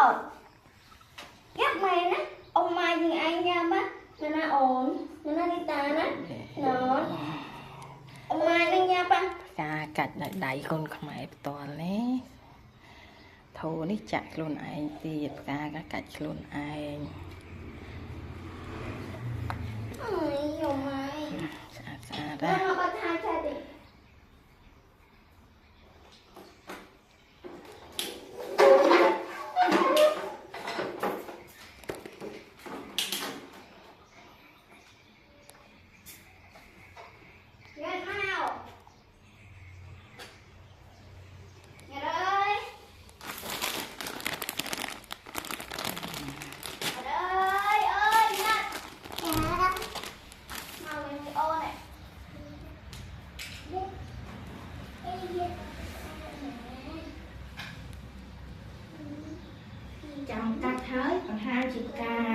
bọt ghép mày nè ông mai như anh nha bác nó ổn nó đi ta nè nó ông mai nó nha bác ca cạch đẩy con không ai toàn đấy thô ní chặt luôn anh tiệt ca cạch luôn anh nhiều mày xa ra nó bắt hai cha đi chồng cắt hết còn hai chị ca